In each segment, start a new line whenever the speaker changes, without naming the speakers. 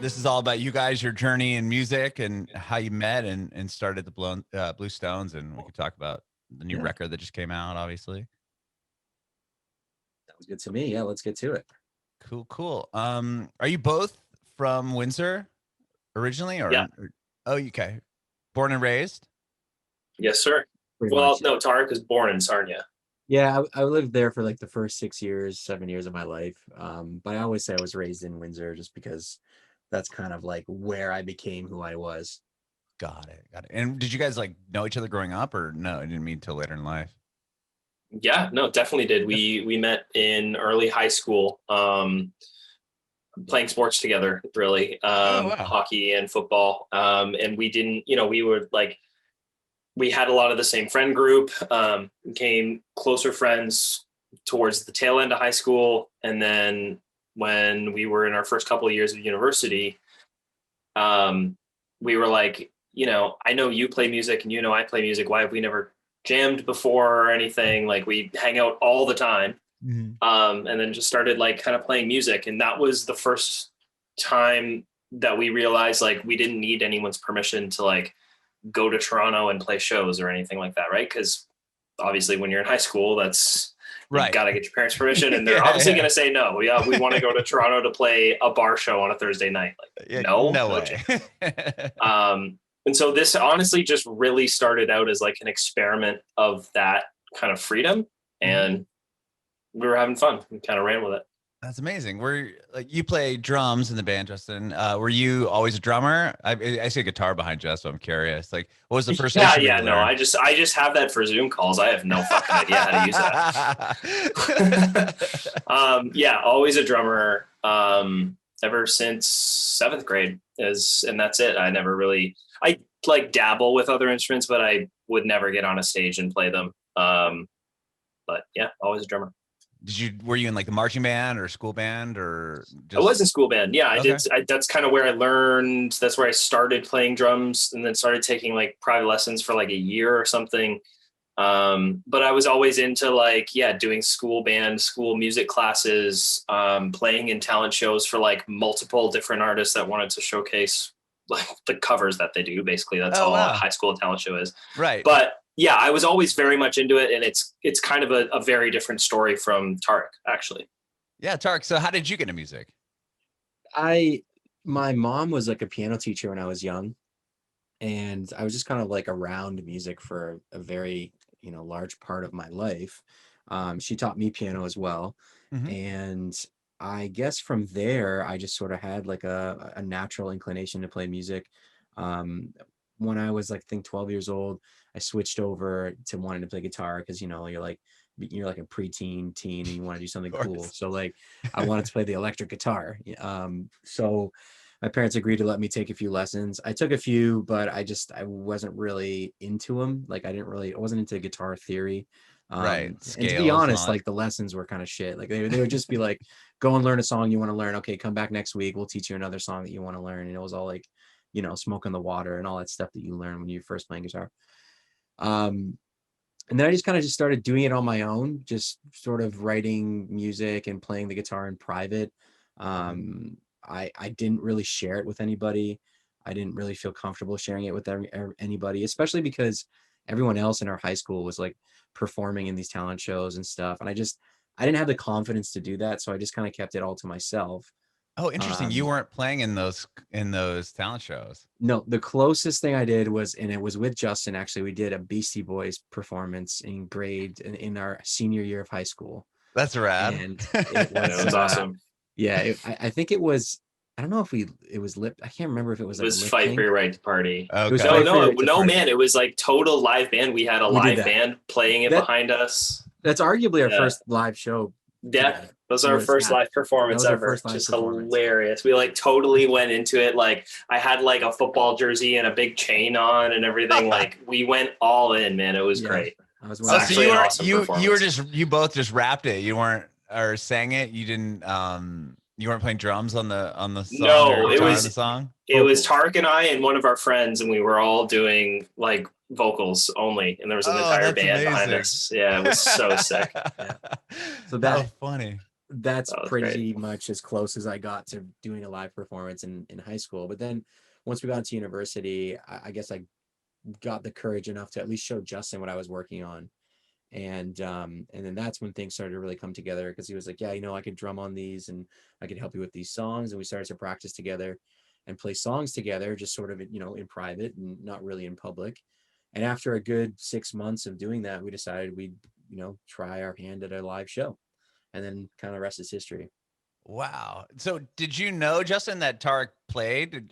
this is all about you guys, your journey in music, and how you met and started the Blue Stones, and we could talk about the new record that just came out, obviously.
Sounds good to me. Yeah, let's get to it.
Cool. Are you both from Windsor originally, or?
Yeah.
Oh, okay. Born and raised?
Yes, sir.
Pretty
Well,
much, yeah.
no, Tarek was born in Sarnia.
Yeah, I lived there for like the first 7 years of my life. But I always say I was raised in Windsor just because that's kind of like where I became who I was.
Got it. And did you guys like know each other growing up, or no? I didn't meet till later in life.
Yeah, no, definitely did. We met in early high school, playing sports together, really,
wow.
hockey and football. And we didn't, we were like, we had a lot of the same friend group, became closer friends towards the tail end of high school. And then when we were in our first couple of years of university, we were like, I know you play music and I play music. Why have we never jammed before or anything? Like, we hang out all the time.
Mm-hmm.
And then just started like kind of playing music. And that was the first time that we realized like we didn't need anyone's permission to like go to Toronto and play shows or anything like that, right? Because obviously when you're in high school, that's right. You got to get your parents' permission, and they're obviously going to say no. Yeah, we want to go to Toronto to play a bar show on a Thursday night. Like, no
way.
And so this honestly just really started out as like an experiment of that kind of freedom, and we were having fun. We kind of ran with it.
That's amazing. You play drums in the band, Justin. Were you always a drummer? I see a guitar behind you, so I'm curious. Like, what was the first instrument?
Yeah, no, I just have that for Zoom calls. I have no fucking idea how to use that. Yeah, always a drummer. Ever since 7th grade and that's it. I like dabble with other instruments, but I would never get on a stage and play them. But yeah, always a drummer.
Were you in like the marching band or school band or
I was in school band. Yeah,
okay.
I did. That's kind of where I learned. That's where I started playing drums, and then started taking like private lessons for like a year or something. But I was always into like, doing school band, school music classes, playing in talent shows for like multiple different artists that wanted to showcase like the covers that they do. Basically, that's all a high school talent show is.
Right.
But yeah, I was always very much into it, and it's kind of a very different story from Tarek, actually.
Yeah, Tarek. So how did you get into music?
My mom was like a piano teacher when I was young, and I was just kind of like around music for a very large part of my life. She taught me piano as well, and I guess from there I just sort of had like a natural inclination to play music. When I was like, I think 12 years old, I switched over to wanting to play guitar because, you're like a preteen teen and you want to do something cool. So like I wanted to play the electric guitar. So my parents agreed to let me take a few lessons. I took a few, but I wasn't really into them. Like I wasn't into guitar theory.
Right.
And to be honest, like the lessons were kind of shit. Like they would just be like, go and learn a song you want to learn. Okay, come back next week. We'll teach you another song that you want to learn. And it was all like, smoke in the water and all that stuff that you learn when you're first playing guitar. And then I just kind of started doing it on my own, just sort of writing music and playing the guitar in private. I didn't really share it with anybody. I didn't really feel comfortable sharing it with anybody, especially because everyone else in our high school was like performing in these talent shows and stuff. And I didn't have the confidence to do that. So I just kind of kept it all to myself.
Oh, interesting. You weren't playing in those talent shows.
No, the closest thing I did was, and it was with Justin, actually, we did a Beastie Boys performance in our senior year of high school.
That's rad.
And it was
awesome.
Yeah, I think it was, I don't know if it was lip. I can't remember if it was.
It was Fight for Your Right to Party.
Okay.
No, man. It was like total live band. We had a live band playing it behind us.
That's arguably our first live show.
Yeah, that was our first live performance ever. Just hilarious. We like totally went into it. Like I had like a football jersey and a big chain on and everything. Like we went all in, man. It was great.
You both just rapped it. You weren't or sang it. You didn't. You weren't playing drums on the song.
No,
it was the song.
It was Tarek and I and one of our friends, and we were all doing like vocals only, and there was an entire band behind us. Yeah, it was so sick. Yeah.
So that
funny.
that's
That was
pretty much as close as I got to doing a live performance in high school. But then once we got to university, I guess I got the courage enough to at least show Justin what I was working on. And then that's when things started to really come together, because he was like, yeah, I could drum on these and I could help you with these songs. And we started to practice together and play songs together, just sort of, in private and not really in public. And after a good 6 months of doing that, we decided we'd, try our hand at a live show. And then kind of rest is history.
Wow. So did you know, Justin, that Tarek played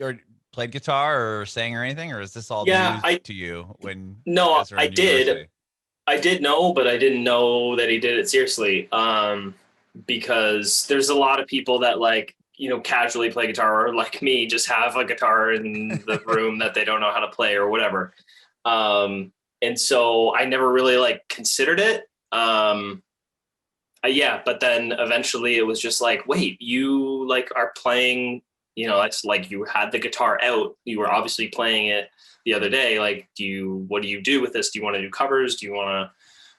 guitar or sang or anything, or is this all
Yeah,
news to you when you
no,
guys were in university?
I did know, but I didn't know that he did it seriously. Because there's a lot of people that casually play guitar, or like me, just have a guitar in the room that they don't know how to play or whatever. And so I never really considered it. Yeah, but then eventually it was just like, wait, you are playing, it's like you had the guitar out, you were obviously playing it the other day. What do you do with this? Do you want to do covers? Do you want to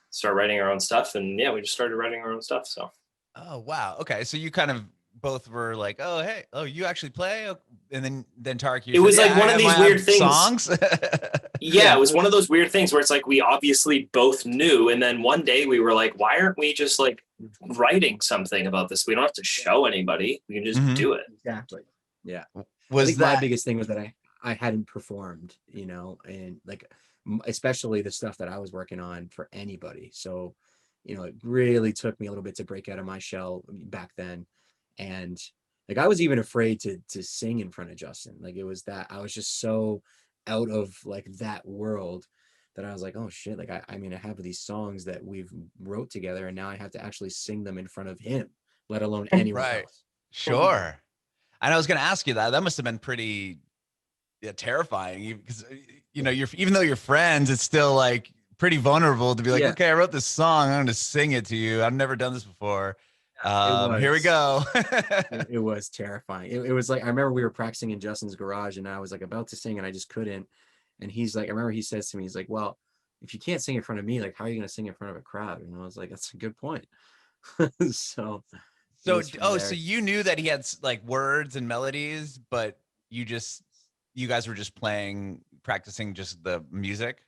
start writing our own stuff? And yeah, we just started writing our own stuff. So.
Oh, wow. Okay. So you kind of both were like, oh, hey, oh, you actually play? And then Tarek,
it was like one of these weird things.
Songs.
Yeah, it was one of those weird things where it's like we obviously both knew, and then one day we were like, why aren't we just writing something about this? We don't have to show anybody. We can just do it.
Exactly. Yeah.
I think
my biggest thing was that I hadn't performed, and especially the stuff that I was working on for anybody. So, it really took me a little bit to break out of my shell back then. And I was even afraid to sing in front of Justin. It was that I was just so out of that world that I was like, oh shit, I have these songs that we've wrote together, and now I have to actually sing them in front of him, let alone anyone else.
Sure. And I was going to ask you that must have been pretty terrifying, because even though you're friends, it's still pretty vulnerable to be like, okay, I wrote this song, I'm going to sing it to you. I've never done this before. Here we go.
It was terrifying. It was I remember we were practicing in Justin's garage, and I was about to sing and I just couldn't. And he's like, I remember he says to me, he's like, well, if you can't sing in front of me, how are you going to sing in front of a crowd? And I was like, that's a good point. So
you knew that he had words and melodies, but you guys were just practicing just the music.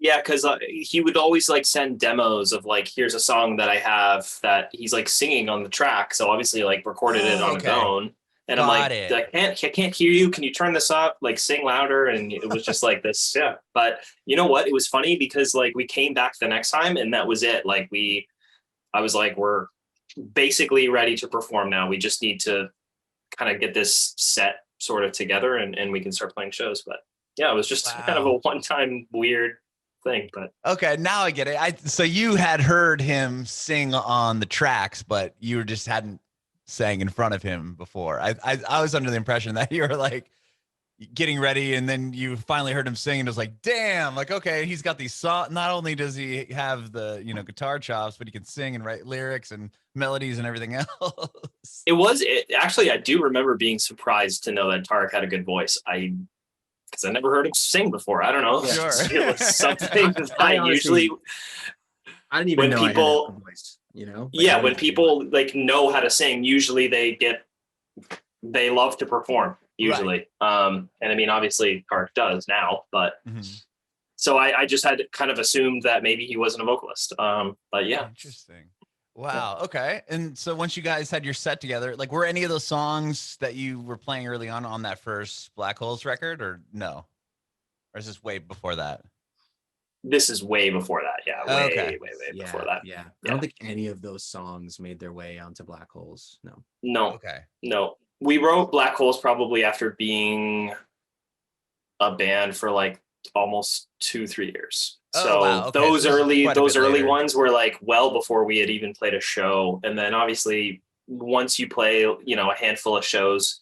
Yeah, because he would always send demos of here's a song that I have that he's singing on the track. So obviously recorded it on his own. And I'm like, I can't hear you. Can you turn this up? Sing louder. And it was just this. Yeah. But you know what? It was funny because we came back the next time and that was it. I was like, we're basically ready to perform now. We just need to kind of get this set sort of together and we can start playing shows. But yeah, it was just kind of a one-time weird thing. But
okay, now I get it. So you had heard him sing on the tracks, but you just hadn't sang in front of him before. I was under the impression that you were getting ready, and then you finally heard him sing, and it was like, damn, okay, he's got these songs. Not only does he have the guitar chops, but he can sing and write lyrics and melodies and everything else.
Actually, I do remember being surprised to know that Tarek had a good voice. Because I never heard him sing before. I don't know.
Sure.
It was something that I usually.
I didn't even know
people,
I had a voice.
Yeah, when people know how to sing, usually they love to perform. Usually, right. And I mean, obviously, Tarek does now, but so I just had kind of assumed that maybe he wasn't a vocalist. But yeah,
interesting. Wow. Yeah. Okay. And so once you guys had your set together, were any of those songs that you were playing early on that first Black Holes record, or no? Or is this way before that?
This is way before that. Yeah. Way before that.
Yeah. I don't think any of those songs made their way onto Black Holes. No.
No.
Okay.
No. We wrote Black Holes probably after being a band for almost 2-3 years. So
wow. Okay.
those early ones were well before we had even played a show. And then obviously once you play, a handful of shows,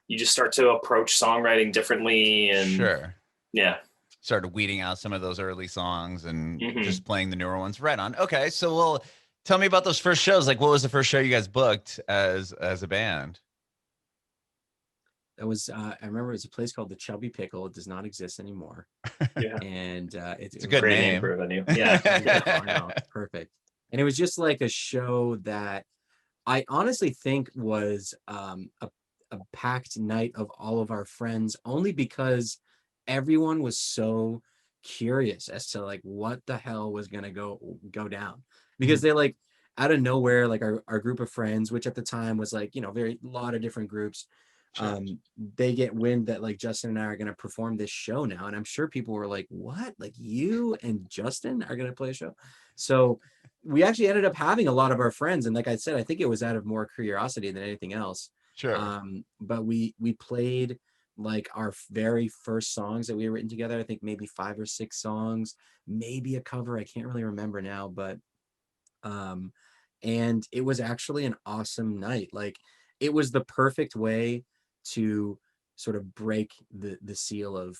you just start to approach songwriting differently. And
sure.
Yeah.
Started weeding out some of those early songs and just playing the newer ones. Right on. Okay. So well, tell me about those first shows. What was the first show you guys booked as a band?
It was I remember it was a place called the Chubby Pickle. It does not exist anymore.
Yeah.
And
it's a good name
for a venue. Yeah.
Perfect. And it was just a show that I honestly think was a packed night of all of our friends, only because everyone was so curious as to like what the hell was gonna go down. Because
Mhm.
they like out of nowhere, like our group of friends, which at the time was like, you know, very lot of different groups,
Sure.
they get wind that like Justin and I are gonna perform this show now. And I'm sure people were like, what? Like you and Justin are gonna play a show? So we actually ended up having a lot of our friends, and like I said, I think it was out of more curiosity than anything else.
Sure.
But we played like our very first songs that we had written together. I think maybe 5 or 6 songs, maybe a cover. I can't really remember now, but um, and it was actually an awesome night. Like it was the perfect way to sort of break the seal of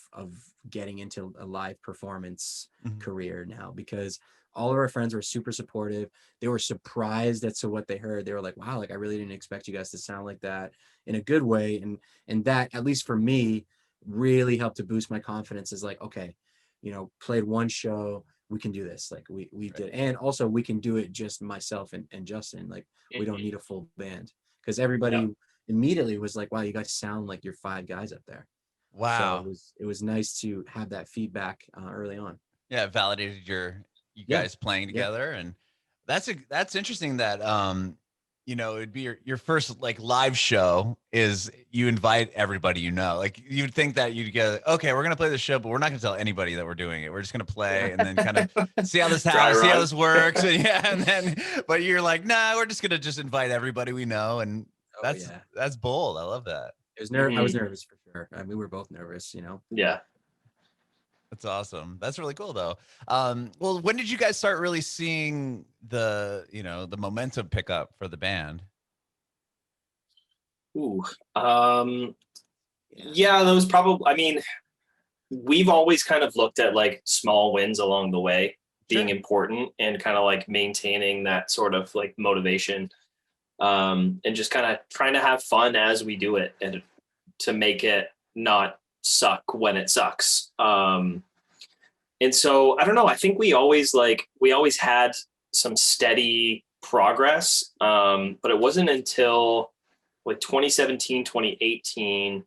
getting into a live performance
Mhm.
career now, because all of our friends were super supportive. They were surprised as to what they heard. They were like, wow, like I really didn't expect you guys to sound like that, in a good way. And that, at least for me, really helped to boost my confidence. Is like, okay, you know, played one show, we can do this. Like we
Right.
did. And also we can do it just myself and Justin. Like we don't
Mhm.
need a full band, because
Yeah.
everybody immediately was like, wow, you guys sound like you're 5 guys up there. So
Wow.
it was nice to have that feedback early on.
Yeah, it validated you
Yeah.
guys playing
Yeah.
together, and that's interesting that it'd be your first like live show is you invite everybody, like you'd think that you'd go, okay, we're gonna play the show, but we're not gonna tell anybody that we're doing it. We're just gonna play and then kind of see how this
Dry
see how
run.
this works. And yeah, and then but you're like, nah, we're just gonna invite everybody we know, and
Oh yeah.
that's bold. I love that.
I was
Mhm.
nervous for sure. I mean, we were both nervous, you know.
Yeah.
That's awesome. That's really cool though. Well, when did you guys start really seeing the momentum pick up for the band?
Ooh.
Yeah.
Yeah, those probably, I mean, we've always kind of looked at like small wins along the way being
Sure.
important, and kind of like maintaining that sort of like motivation, and just kind of trying to have fun as we do it, and to make it not suck when it sucks. And so I don't know, I think we always had some steady progress, but it wasn't until like 2017, 2018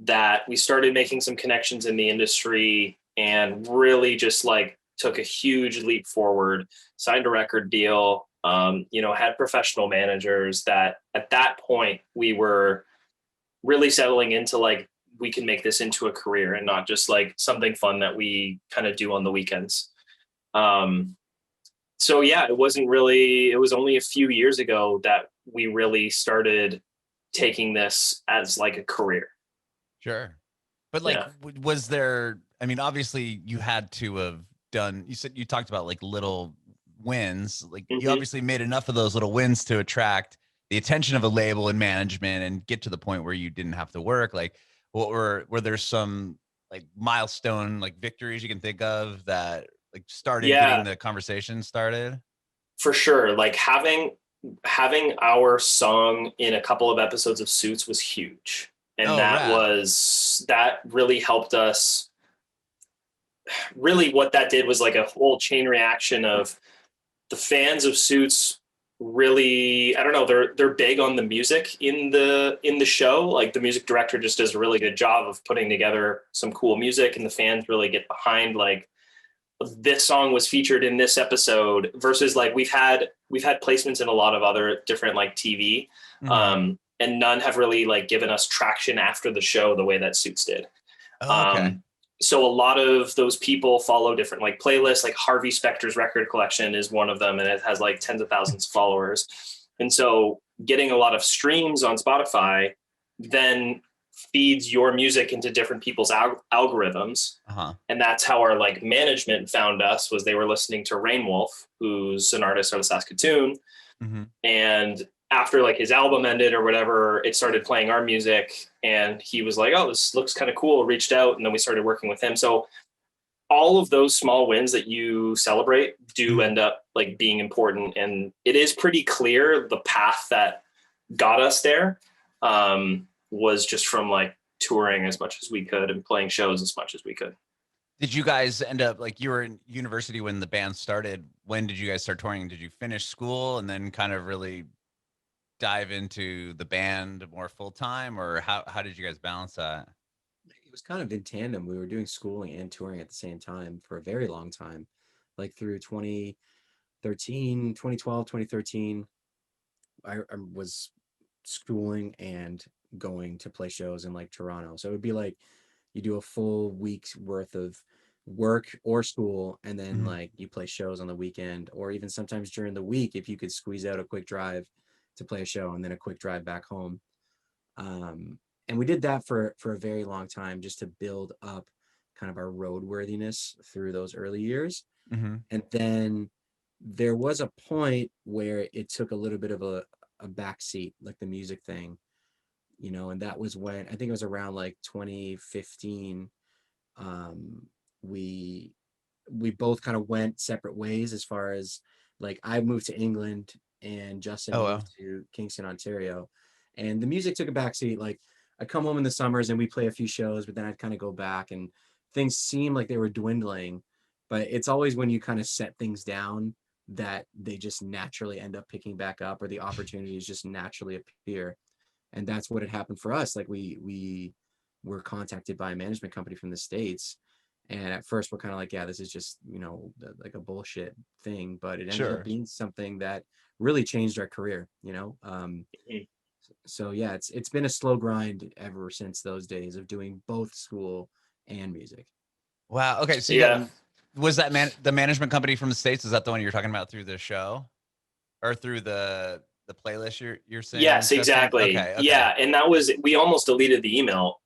that we started making some connections in the industry, and really just like took a huge leap forward, signed a record deal, had professional managers, that at that point we were really settling into like, we can make this into a career and not just like something fun that we kind of do on the weekends. Um, so yeah, it was only a few years ago that we really started taking this as like a career.
Sure. But like,
Yeah.
was there? I mean, obviously, you had to have done. You said you talked about like little wins. Like, you
Hmm.
obviously made enough of those little wins to attract the attention of a label and management, and get to the point where you didn't have to work. Like, what were there some like milestone like victories you can think of that like started getting
Yeah,
the conversation started?
for sure. Like having our song in a couple of episodes of Suits was huge. And
Oh, rad.
that really helped us. Really what that did was like a whole chain reaction of the fans of Suits. Really, I don't know, they're big on the music in the show. Like the music director just does a really good job of putting together some cool music, and the fans really get behind like, this song was featured in this episode, versus like we've had placements in a lot of other different like TV,
Hmm.
and none have really like given us traction after the show the way that Suits did.
Oh, okay.
um so a lot of those people follow different like playlists. Like Harvey Specter's record collection is one of them, and it has like tens of thousands of followers. And so getting a lot of streams on Spotify then feeds your music into different people's algorithms.
Uh-huh.
And that's how our like management found us, was they were listening to Rainwolf, who's an artist out of Saskatoon.
Hmm.
And after like his album ended or whatever, it started playing our music, and he was like, oh, this looks kind of cool, reached out, and then we started working with him. So all of those small wins that you celebrate do
Hmm.
end up like being important, and it is pretty clear the path that got us there, was just from like touring as much as we could and playing shows as much as we could.
Did you guys end up like, you were in university when the band started? When did you guys start touring? Did you finish school and then kind of really dive into the band more full time, or how did you guys balance that?
It was kind of in tandem. We were doing schooling and touring at the same time for a very long time, like through 2013, 2012, 2013. I was schooling and going to play shows in like Toronto. So it would be like you do a full week's worth of work or school, and then
Mhm.
like you play shows on the weekend, or even sometimes during the week if you could squeeze out a quick drive to play a show and then a quick drive back home. Um, and we did that for a very long time just to build up kind of our roadworthiness through those early years.
Mhm.
And then there was a point where it took a little bit of a backseat, like the music thing, and that was when I think it was around like 2015. um we we both kind of went separate ways, as far as like I moved to England and Justin
Oh
moved
wow.
to Kingston, Ontario, and the music took a backseat. Like I come home in the summers and we play a few shows, but then I'd kind of go back and things seemed like they were dwindling. But it's always when you kind of set things down that they just naturally end up picking back up, or the opportunities just naturally appear. And that's what had happened for us. Like we were contacted by a management company from the States, and at first we're kind of like, yeah, this is just like a bullshit thing, but it ended up
Sure.
being something that really changed our career.
Mhm.
So yeah, it's been a slow grind ever since those days of doing both school and music.
Wow. Okay. So you got
Yeah.
was that the management company from the States? Is that the one you're talking about through the show or through the playlist you're saying,
Yes,
Justin?
exactly.
Okay. Okay.
Yeah, and that was we almost deleted the email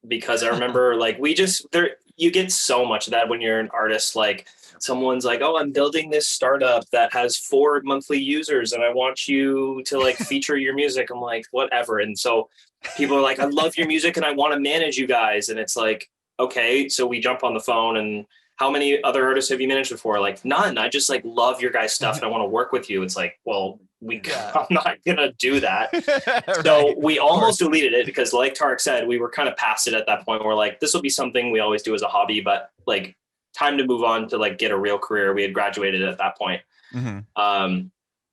because I remember like we just there you get so much of that when you're an artist. Like someone's like, "Oh, I'm building this startup that has 4 monthly users, and I want you to like feature your music." I'm like, "Whatever." And so people are like, "I love your music, and I want to manage you guys." And it's like, okay, so we jump on the phone and. How many other artists have you managed before? Like none. I just like love your guys' stuff and I want to work with you. It's like, well,
Yeah.
I'm not gonna do that.
Right.
So we
Of
almost
course.
deleted it because, like Tarek said, we were kind of past it at that point. We're like, this will be something we always do as a hobby, but like, time to move on to like get a real career. We had graduated at that point.
Mhm.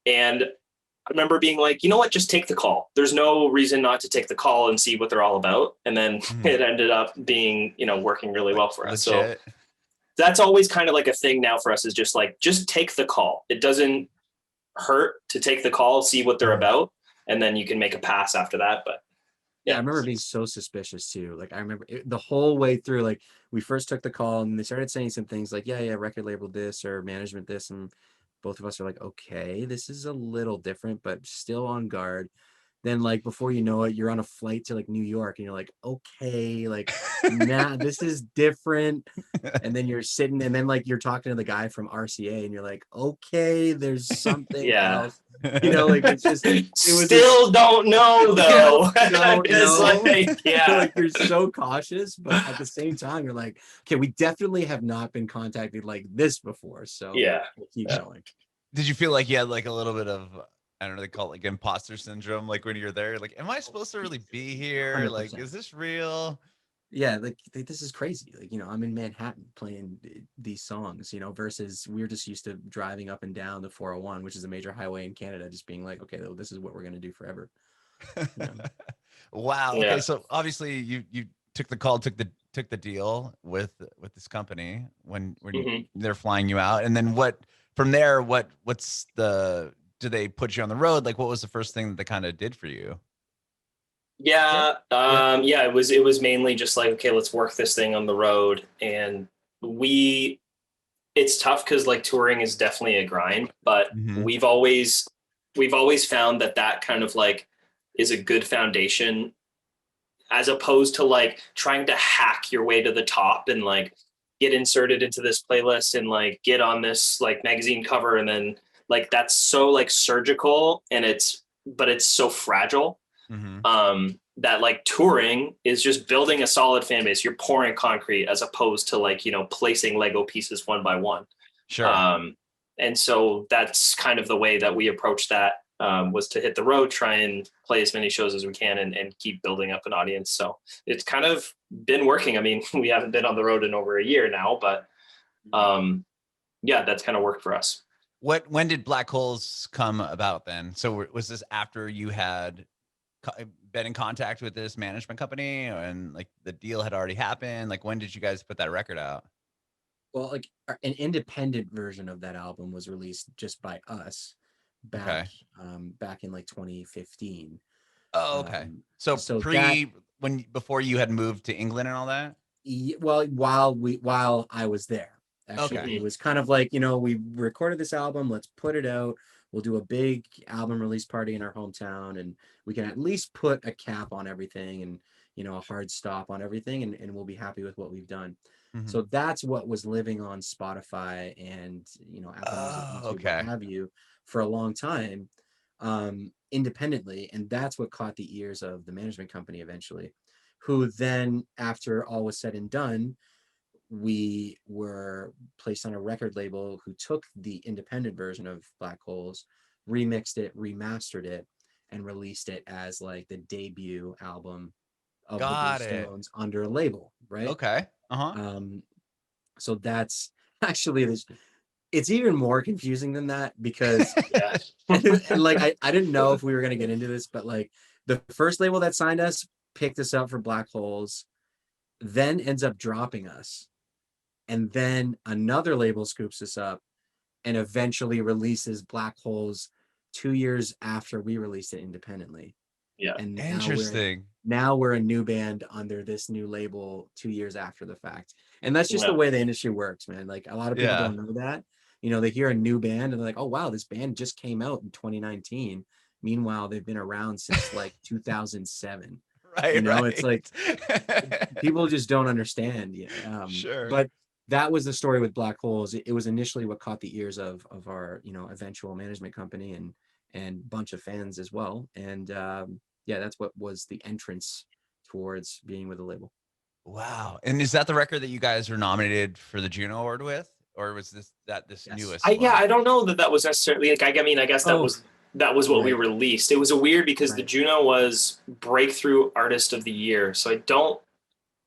And I remember being like, you know what, just take the call. There's no reason not to take the call and see what they're all about. And then
Mhm.
it ended up being, working really
Like
well for us. So
legit.
that's always kind of like a thing now for us is just like, just take the call. It doesn't hurt to take the call, see what they're
Mhm.
about, and then you can make a pass after that. But
Yeah, I
yeah,
remember being so suspicious too. Like I remember the whole way through, like we first took the call and they started saying some things like, yeah, record label this or management this. And both of us are like, okay, this is a little different, but still on guard. Then like before you know it, you're on a flight to like New York and you're like, okay, like nah, this is different. And then you're sitting and then like you're talking to the guy from RCA and you're like, okay, there's something
yeah.
else. Like it's just it was this
Still don't know
still
though.
don't
It's
know.
like, yeah,
Like you're so cautious, but at the same time, you're like, okay, we definitely have not been contacted like this before. So
yeah,
we'll keep
yeah.
going.
Did you feel like you had like a little bit of, I don't know, they call it like imposter syndrome? Like when you're there, like, am I supposed to really be here? Like,
100%.
is this real?
Yeah, like this is crazy. Like, I'm in Manhattan playing these songs, versus we're just used to driving up and down the 401, which is a major highway in Canada, just being like, okay, well, this is what we're gonna do forever. You know?
Wow. Okay.
Yeah.
So obviously you took the call, took the deal with this company when
Mhm.
they're flying you out. And then what from there, what's do they put you on the road? Like what was the first thing that they kind of did for you?
Yeah.
Yeah,
Yeah.
yeah. It was mainly just like, okay, let's work this thing on the road, and we. It's tough because like touring is definitely a grind, but
Mm-hmm.
we've always found that kind of like is a good foundation as opposed to like trying to hack your way to the top and like get inserted into this playlist and like get on this like magazine cover and then like that's so like surgical and it's so fragile
Mm-hmm.
that like touring is just building a solid fan base. You're pouring concrete as opposed to like placing Lego pieces one by one.
Sure.
um, and so that's kind of the way that we approached that, was to hit the road, try and play as many shows as we can and keep building up an audience. So it's kind of been working. I mean, we haven't been on the road in over a year now, but yeah, that's kind of worked for us.
when did Black Holes come about then? So was this after you had been in contact with this management company and like the deal had already happened? Like when did you guys put that record out?
Well, like an independent version of that album was released just by us back
Okay.
back in like 2015.
Oh, okay.
Um,
So
so that
before you had moved to England and all that?
well, while I was there,
Okay.
actually, it was kind of like, we recorded this album, let's put it out. We'll do a big album release party in our hometown, and we can at least put a cap on everything and a hard stop on everything, and we'll be happy with what we've done.
Mhm.
So that's what was living on Spotify and Apple Music,
Oh,
YouTube, what
okay.
have you, for a long time, independently, and that's what caught the ears of the management company eventually, who then, after all was said and done, we were placed on a record label who took the independent version of Black Holes, remixed it, remastered it, and released it as like the debut album of the Blue
Got it.
Stones under a label, right?
Okay. Uh-huh.
So that's actually this. It's even more confusing than that because
Yeah.
and like I didn't know if we were gonna get into this, but like the first label that signed us picked us up for Black Holes, then ends up dropping us. And then another label scoops us up and eventually releases Black Holes 2 years after we released it independently.
Yeah.
And
Interesting.
now we're a new band under this new label 2 years after the fact. And that's just the
Yeah.
way the industry works, man. Like a lot of people
Yeah.
don't know that. They hear a new band and they're like, oh wow, this band just came out in 2019. Meanwhile, they've been around since like 2007.
Right,
It's like
right.
people just don't understand.
Sure.
But that was the story with Black Holes. It was initially what caught the ears of our eventual management company and bunch of fans as well. And yeah, that's what was the entrance towards being with the label.
Wow. And is that the record that you guys were nominated for the Juno Award with? Or was this
Yes.
newest one?
I don't know that was necessarily like, I mean, I guess that was what we
right.
released. It was a weird because the
Right.
Juno was Breakthrough Artist of the Year. So I don't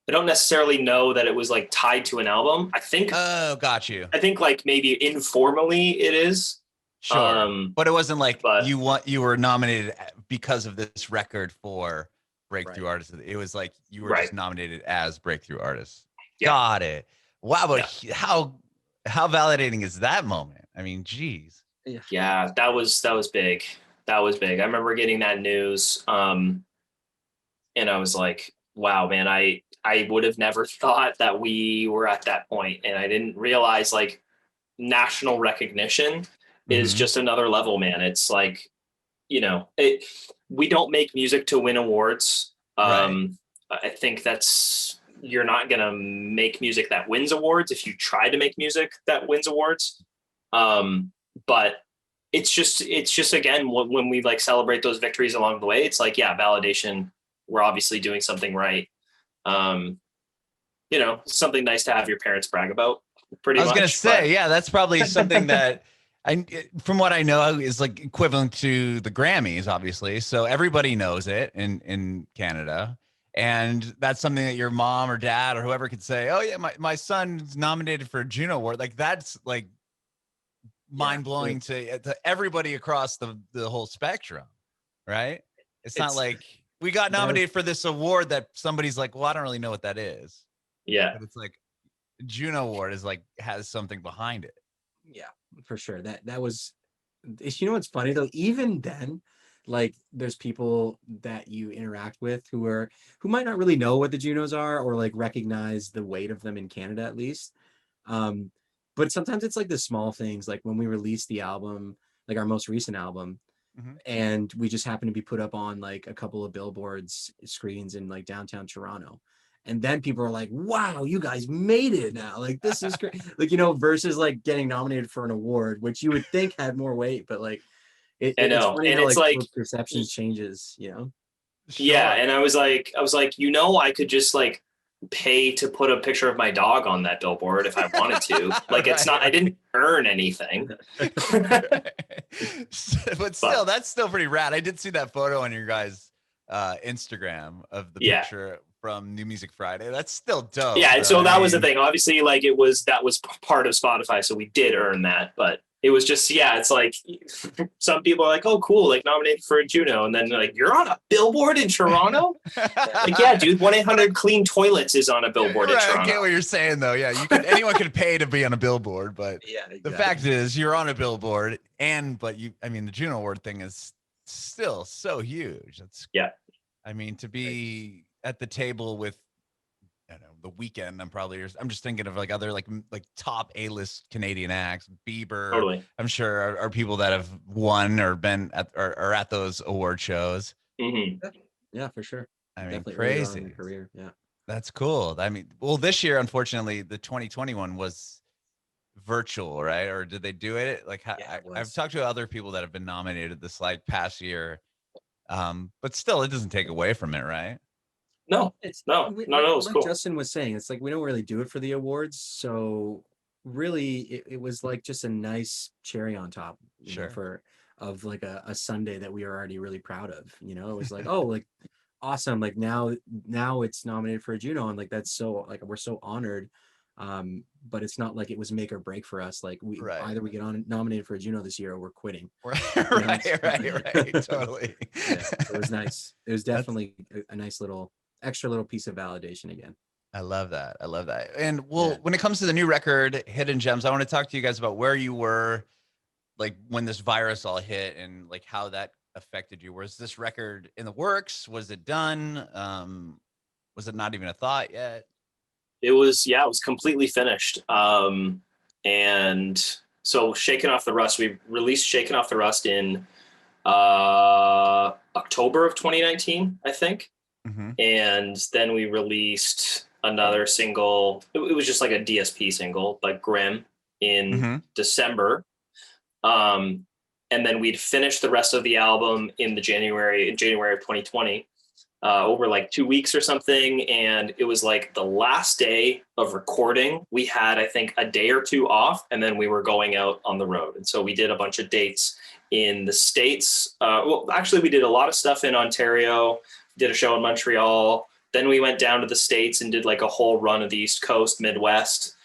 necessarily know that it was like tied to an album.
Oh, got you.
I think like maybe informally it is.
Sure. But it wasn't like
but
you were nominated because of this record for Breakthrough
Right.
Artist. It was like you were
Right.
just nominated as Breakthrough Artist.
Yeah.
Got it. Wow, but
Yeah.
how validating is that moment? I mean, geez.
Yeah, that was big. That was big. I remember getting that news. And I was like, wow, man, I would have never thought that we were at that point. And I didn't realize like national recognition is
Mhm.
just another level, man. It's like, we don't make music to win awards.
Right.
I think you're not going to make music that wins awards if you try to make music that wins awards. But it's just again, when we like celebrate those victories along the way, it's like, yeah, validation. We're obviously doing something right. Something nice to have your parents brag about. Pretty
I was
much.
gonna say, yeah, that's probably something that from what I know, is like equivalent to the Grammys, obviously. So everybody knows it in Canada, and that's something that your mom or dad or whoever could say, "Oh yeah, my son's nominated for a Juno Award." Like that's like mind blowing to everybody across the whole spectrum, right? It's not like we got nominated for this award that somebody's like, "Well, I don't really know what that is."
Yeah.
But it's like Juno Award is like has something behind it.
Yeah, for sure. That was, what's funny though, even then, like there's people that you interact with who might not really know what the Junos are or like recognize the weight of them in Canada at least. But sometimes it's like the small things, like when we released the album, like our most recent album, and we just happened to be put up on like a couple of billboards screens in like downtown Toronto. And then people are like, wow, you guys made it now. Like, this is great. Like, versus like getting nominated for an award, which you would think had more weight, but like, it's funny
and
how
it's
like perceptions changes,
Sure.
Yeah. And I was like, I could just like pay to put a picture of my dog on that billboard if I wanted to. Like, it's not, I didn't earn anything.
But still, that's still pretty rad. I did see that photo on your guys' Instagram of the picture from New Music Friday. That's still dope.
Yeah, and so that was the thing. Obviously, like that was part of Spotify, so we did earn that. But it was just, yeah, it's like some people are like, oh, cool, like nominated for a Juno. And then they're like, you're on a billboard in Toronto? Like, yeah, dude, 1-800-CLEAN toilets is on a billboard in
Right, I
Toronto.
get what you're saying, though. Yeah, anyone could pay to be on a billboard, but
Yeah, exactly.
the fact is you're on a billboard, but the Juno Award thing is still so huge.
Yeah.
I mean, to be at the table with, I don't know, The Weeknd, I'm just thinking of like other like top A-list Canadian acts. Bieber,
Totally.
I'm sure are people that have won or been at or at those award shows.
Mm-hmm.
Yeah, for sure.
I mean,
Definitely
crazy.
early on in the career. Yeah.
That's cool. I mean, well, this year, unfortunately, the 2021 was virtual, right? Or did they do it? Like,
Yeah,
I've talked to other people that have been nominated this like past year, but still, it doesn't take away from it, right?
No,
It's
no, it was
like
cool.
Justin was saying, it's like we don't really do it for the awards, so really it was like just a nice cherry on top, you know, of like a Sunday that we are already really proud of. You know, it was like, oh, like awesome, like now it's nominated for a Juno, and like that's so, like, we're so honored. But it's not like it was make or break for us. Like either we get nominated for a Juno this year or we're quitting.
Right, totally.
Yeah, it was nice. It was definitely a nice little extra little piece of validation again.
I love that. And when it comes to the new record, Hidden Gems, I want to talk to you guys about where you were, like when this virus all hit, and like how that affected you. Was this record in the works? Was it done? Was it not even a thought yet?
It was completely finished. And so Shaken Off the Rust, we released Shaken Off the Rust in October of 2019, I think.
Mm-hmm.
And then we released another single. It was just like a DSP single, like Grim, in December. And then we'd finished the rest of the album in January of 2020, over like 2 weeks or something. And it was like the last day of recording. We had, I think, a day or two off, and then we were going out on the road. And so we did a bunch of dates in the States. Well, actually, we did a lot of stuff in Ontario, did a show in Montreal. Then we went down to the States and did like a whole run of the East Coast, Midwest.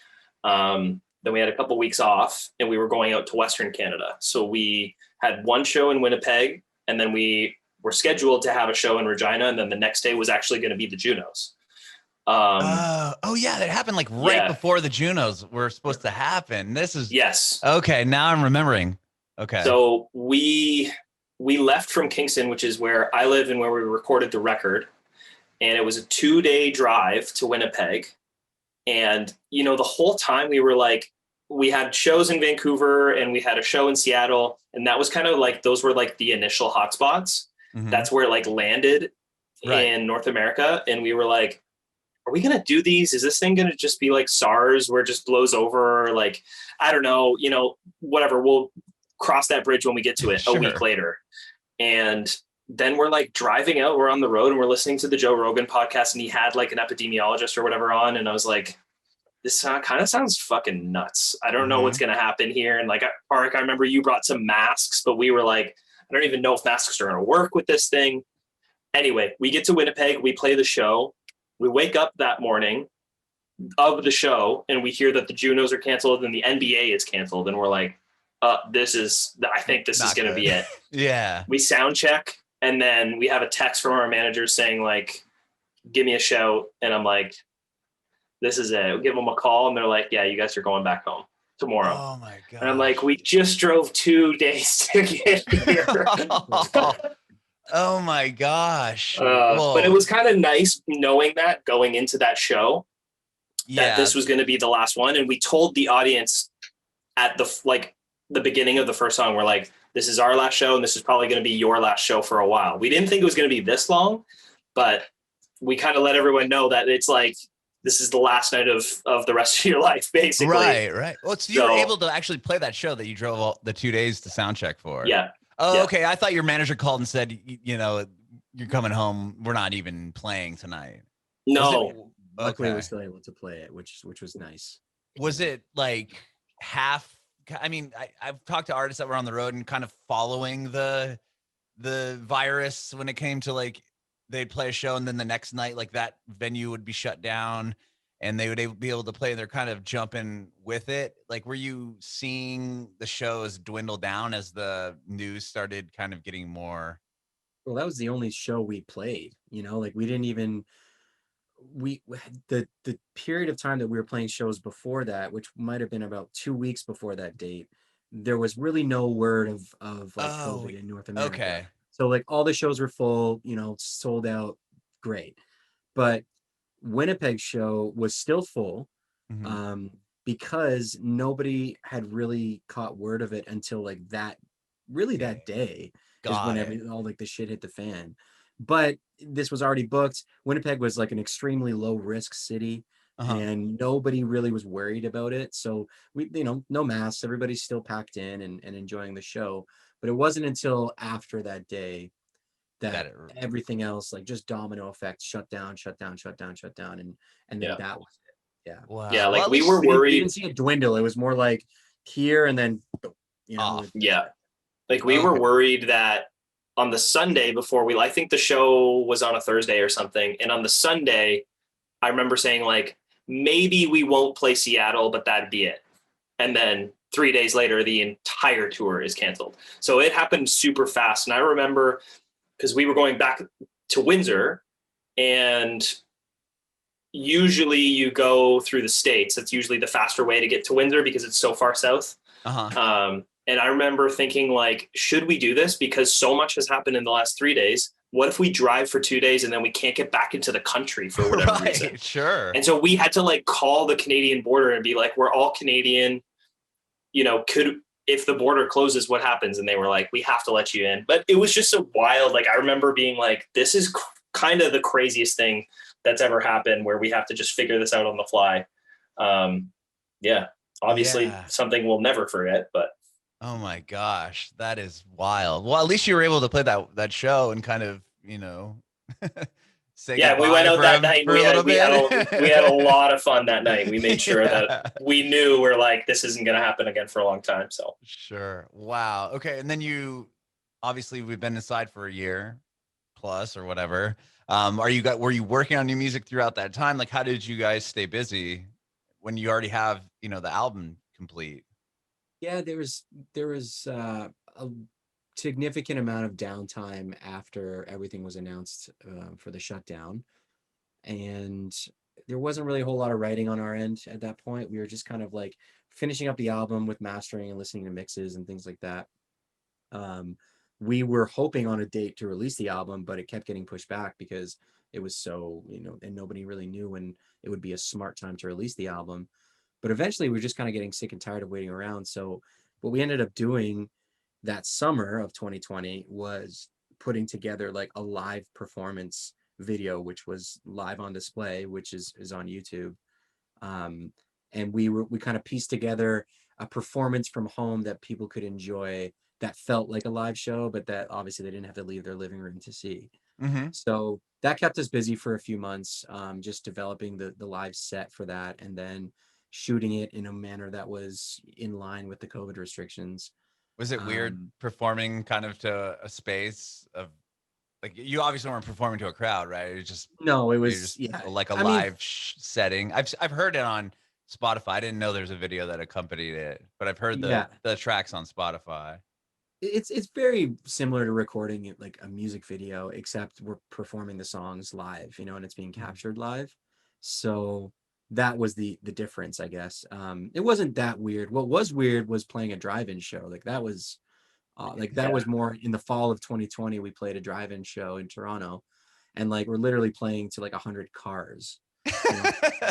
Then we had a couple weeks off, and we were going out to Western Canada. So we had one show in Winnipeg, and then we were scheduled to have a show in Regina, and then the next day was actually going to be the Junos.
Yeah, that happened like right before the Junos were supposed to happen.
Yes.
Okay, now I'm remembering. Okay.
So we left from Kingston, which is where I live and where we recorded the record, and it was a 2-day drive to Winnipeg. And, you know, the whole time we were like, we had shows in Vancouver and we had a show in Seattle, and that was kind of like, those were like the initial hotspots. Mm-hmm. That's where it like landed in North America. And we were like, are we going to do these? Is this thing going to just be like SARS where it just blows over? Or like, I don't know, you know, whatever. We'll cross that bridge when we get to it a week later. And then we're like driving out, we're on the road and we're listening to the Joe Rogan podcast, and he had like an epidemiologist or whatever on. And I was like, this kind of sounds fucking nuts. I don't know what's going to happen here. And like, Tarek, I remember you brought some masks, but we were like, I don't even know if masks are going to work with this thing. Anyway, we get to Winnipeg, we play the show. We wake up that morning of the show and we hear that the Junos are canceled and the NBA is canceled. And we're like, I think this is going to be it.
Yeah.
We sound check, and then we have a text from our manager saying like, give me a shout. And I'm like, this is it. We'll give them a call, and they're like, yeah, you guys are going back home tomorrow.
Oh my God.
And I'm like, we just drove 2 days to get here.
Oh my gosh.
But it was kind of nice knowing that going into that show, that this was going to be the last one. And we told the audience at the beginning of the first song, we're like, this is our last show, and this is probably going to be your last show for a while. We didn't think it was going to be this long, but we kind of let everyone know that it's like, this is the last night of the rest of your life, basically.
Right. Well, so you were able to actually play that show that you drove all the 2 days to sound check for.
Yeah.
Oh,
yeah.
Okay. I thought your manager called and said, you know, you're coming home. We're not even playing tonight.
No.
Luckily, we were still able to play it, which was nice.
Was it like half? I mean, I've talked to artists that were on the road and kind of following the virus when it came to like, they'd play a show and then the next night, like that venue would be shut down. and they would be able to play. They're kind of jumping with it. Like, were you seeing the shows dwindle down as the news started kind of getting more?
Well, that was the only show we played, like we didn't even, the period of time that we were playing shows before that, which might have been about 2 weeks before that date, there was really no word of like
Oh,
COVID in North America.
okay.
So like all the shows were full, sold out, great. But Winnipeg show was still full,
Mhm.
because nobody had really caught word of it until like
Okay.
that day is when
Got it.
all like the shit hit the fan. But this was already booked. Winnipeg was like an extremely low risk city,
Uh-huh.
and nobody really was worried about it. So we, no masks, everybody's still packed in and enjoying the show. But it wasn't until after that day
That
that
it,
everything else, like just domino effect, shut down, shut down, shut down, shut down, and then
Yeah.
that was it. Yeah.
Yeah,
wow. Well,
like
at
we were
least
We didn't
worried.
see it dwindle. It was more like here and then boom,
off.
Yeah. Like we were
Okay.
worried that on the Sunday before I think the show was on a Thursday or something. And on the Sunday, I remember saying like, maybe we won't play Seattle, but that'd be it. And then 3 days later, the entire tour is canceled. So it happened super fast. And I remember because we were going back to Windsor, and usually you go through the States. That's usually the faster way to get to Windsor because it's so far south.
Uh-huh.
And I remember thinking like, should we do this? Because so much has happened in the last 3 days. What if we drive for 2 days and then we can't get back into the country for whatever reason?
Right. Sure.
And so we had to like call the Canadian border and be like, we're all Canadian, if the border closes, what happens? And they were like, we have to let you in. But it was just so wild. Like, I remember being like, this is kind of the craziest thing that's ever happened, where we have to just figure this out on the fly. Yeah, obviously
Yeah.
something we'll never forget, but
Oh my gosh, that is wild. Well, at least you were able to play that show and kind of, say
yeah, we went
goodbye
out
for
that
him
night.
for a little
We had a
bit.
lot of fun that night. We made sure that
Yeah.
we knew we're like, this isn't going to happen again for a long time. So
Sure. Wow. Okay. And then obviously we've been inside for a year plus or whatever. Were you working on new music throughout that time? Like, how did you guys stay busy when you already have, the album complete?
Yeah, there was a significant amount of downtime after everything was announced, for the shutdown, and there wasn't really a whole lot of writing on our end at that point. We were just kind of like finishing up the album with mastering and listening to mixes and things like that. Um, we were hoping on a date to release the album, but it kept getting pushed back because it was so, and nobody really knew when it would be a smart time to release the album. But eventually we were just kind of getting sick and tired of waiting around. So what we ended up doing that summer of 2020 was putting together like a live performance video, which was live on display, which is on YouTube. Um, and we kind of pieced together a performance from home that people could enjoy, that felt like a live show, but that obviously they didn't have to leave their living room to see.
Mm-hmm.
So that kept us busy for a few months, just developing the live set for that, and then shooting it in a manner that was in line with the COVID restrictions.
Was it weird
Um,
performing kind of to a space of, like, you obviously weren't performing to a crowd, right? It was just
no, it
you're
was,
just
yeah.
like a
I mean,
live setting. I've heard it on Spotify. I didn't know there's a video that accompanied it, but I've heard the
yeah,
the tracks on Spotify.
it's very similar to recording it like a music video, except we're performing the songs live, and it's being
Mhm.
captured live. So that was the difference, I guess. It wasn't that weird. What was weird was playing a drive-in show. That
yeah.
was more in the fall of 2020. We played a drive-in show in Toronto, and like we're literally playing to like 100 cars,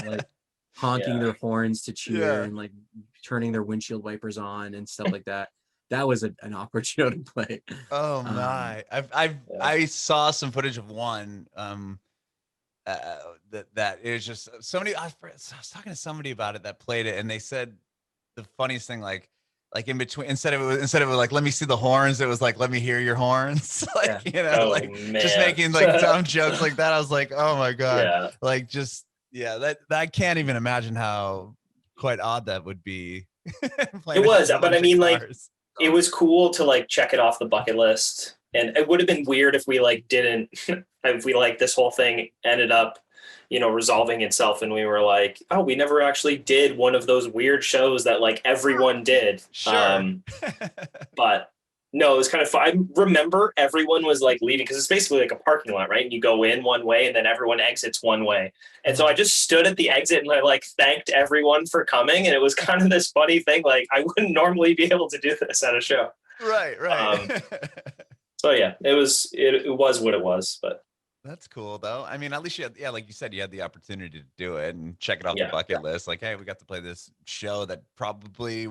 like honking
Yeah.
their horns to cheer
Yeah.
and like turning their windshield wipers on and stuff like that. That was an awkward show to play.
Oh
Um,
my. I saw some footage of one that it was just somebody. I was talking to somebody about it that played it, and they said the funniest thing, like in between, instead of like let me see the horns, it was like let me hear your horns.
yeah,
Like,
Oh
like just
man.
making like dumb jokes like that. I was like, oh my god.
Yeah.
Like, just, yeah, that I can't even imagine how quite odd that would be.
It
Playing in front
was,
of a
but I
bunch of
mean, like,
cars.
it was cool to like check it off the bucket list. And it would have been weird if we like didn't, if we like this whole thing ended up resolving itself. And we were like, oh, we never actually did one of those weird shows that like everyone did.
Sure.
But no, it was kind of fun. I remember everyone was like leaving because it's basically like a parking lot, right? And you go in one way and then everyone exits one way. And so I just stood at the exit and I like thanked everyone for coming. And it was kind of this funny thing. Like I wouldn't normally be able to do this at a show.
Right.
So yeah, it was what it was, but
that's cool though. I mean, at least you had, like you said, you had the opportunity to do it and check it off the
Yeah.
bucket list. Like, hey, we got to play this show that probably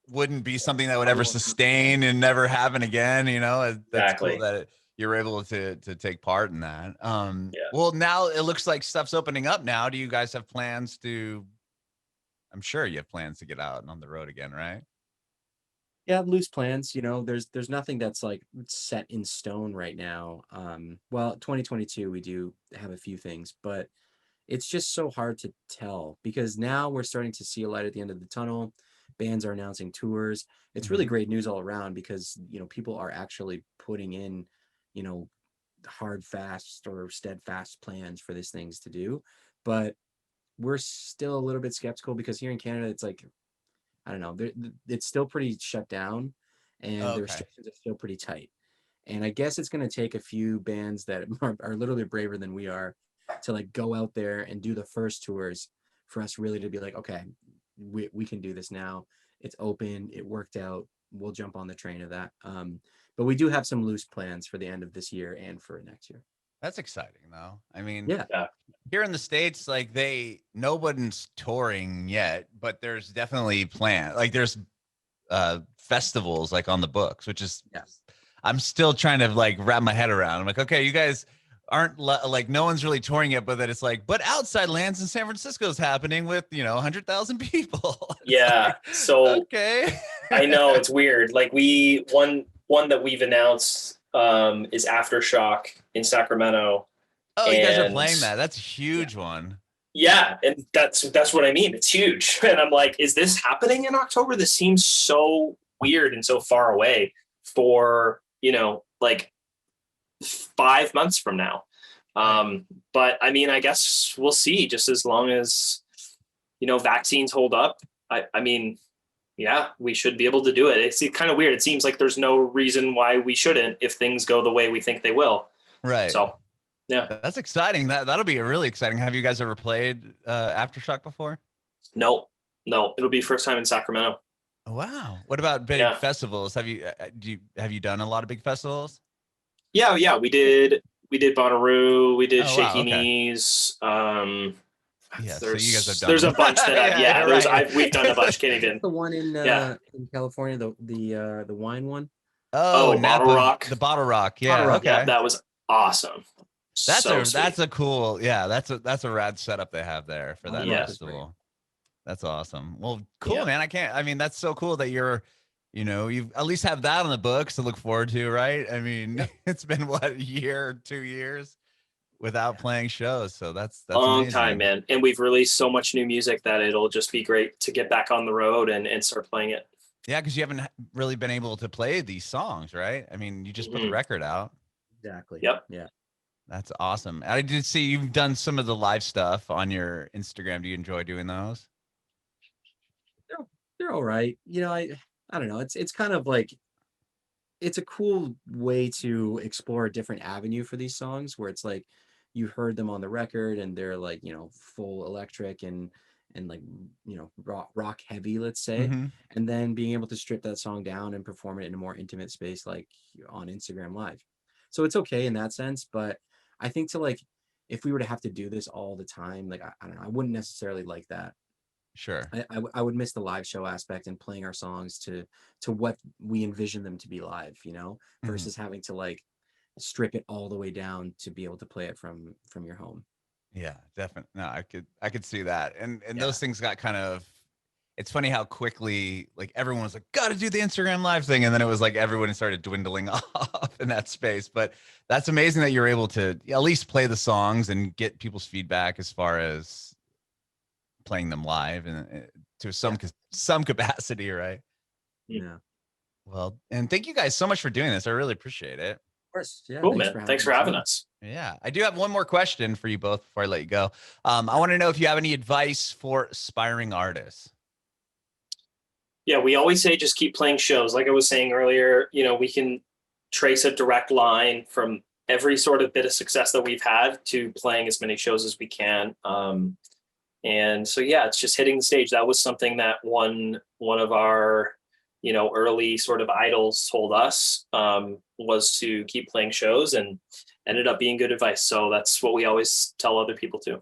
wouldn't be something that would ever sustain and never happen again. That's
Exactly.
cool that you're able to take part in that.
Yeah.
Well, now it looks like stuff's opening up now. Do you guys have plans I'm sure you have plans to get out and on the road again, right?
Yeah, loose plans. There's nothing that's like set in stone right now. Well, 2022 we do have a few things, but it's just so hard to tell because now we're starting to see a light at the end of the tunnel. Bands are announcing tours. It's really great news all around because people are actually putting in hard, fast, or steadfast plans for these things to do. But we're still a little bit skeptical because here in Canada, it's like, I don't know, it's still pretty shut down and the restrictions are still pretty tight. And I guess it's going to take a few bands that are a little bit braver than we are to like go out there and do the first tours for us really to be like, okay, we can do this now. It's open. It worked out. We'll jump on the train of that. But we do have some loose plans for the end of this year and for next year.
That's exciting though. I mean,
yeah.
Here in the States, like nobody's touring yet, but there's definitely plans. Like there's festivals like on the books, which is, I'm still trying to like wrap my head around. I'm like, okay, you guys aren't like, no one's really touring yet, but then it's like, but Outside Lands in San Francisco is happening with, 100,000 people.
Yeah.
Like,
so
okay.
I know it's weird. Like one that we've announced is Aftershock in Sacramento.
Oh, you guys are playing that. That's a huge one.
Yeah. And that's what I mean. It's huge. And I'm like, is this happening in October? This seems so weird and so far away for, like 5 months from now. But I mean, I guess we'll see just as long as, vaccines hold up. I mean, yeah, we should be able to do it. It's kind of weird. It seems like there's no reason why we shouldn't if things go the way we think they will.
Right.
So, yeah.
That's exciting. That'll be really exciting. Have you guys ever played Aftershock before?
No. It'll be first time in Sacramento.
Wow. What about big festivals? Have you done a lot of big festivals?
Yeah. We did Bonnaroo. We did Shaky
okay.
Knees.
So you guys have done.
There's a bunch that we've done a bunch. Can't even.
The one in California, the wine one.
Oh, Bottle Rock.
The Bottle Rock. Yeah.
Bottle Rock.
Okay.
Yeah, that was awesome.
That's a cool. Yeah, that's a rad setup they have there for that festival. That's awesome. Well, cool, man. I mean, that's so cool that you're, you at least have that on the books to look forward to, right? I mean, it's been what, a year, 2 years without playing shows. So that's
long
amazing.
time, man. And we've released so much new music that it'll just be great to get back on the road and start playing it.
Yeah, because you haven't really been able to play these songs, right? I mean, you just put the record out.
Exactly.
Yep.
Yeah.
That's awesome. I did see you've done some of the live stuff on your Instagram. Do you enjoy doing those?
They're all right. I don't know. It's kind of like, it's a cool way to explore a different avenue for these songs where it's like you heard them on the record and they're like, full electric and like, rock heavy, let's say. And then being able to strip that song down and perform it in a more intimate space, like on Instagram Live. So it's okay in that sense. But I think if we were to have to do this all the time, like, I don't know, I wouldn't necessarily like that.
Sure.
I would miss the live show aspect and playing our songs to what we envision them to be live, versus having to like strip it all the way down to be able to play it from your home.
Yeah, definitely. No, I could see that. And those things got kind of, it's funny how quickly like everyone was like, got to do the Instagram Live thing. And then it was like everyone started dwindling off in that space. But that's amazing that you're able to at least play the songs and get people's feedback as far as playing them live and to some capacity, right?
Yeah.
Well, and thank you guys so much for doing this. I really appreciate it.
Of course. Yeah.
Cool, man. Thanks for having us.
Yeah, I do have one more question for you both before I let you go. I want to know if you have any advice for aspiring artists.
Yeah, we always say just keep playing shows. Like I was saying earlier, we can trace a direct line from every sort of bit of success that we've had to playing as many shows as we can. And so, yeah, it's just hitting the stage. That was something that one of our, early sort of idols told us, was to keep playing shows, and ended up being good advice. So that's what we always tell other people too.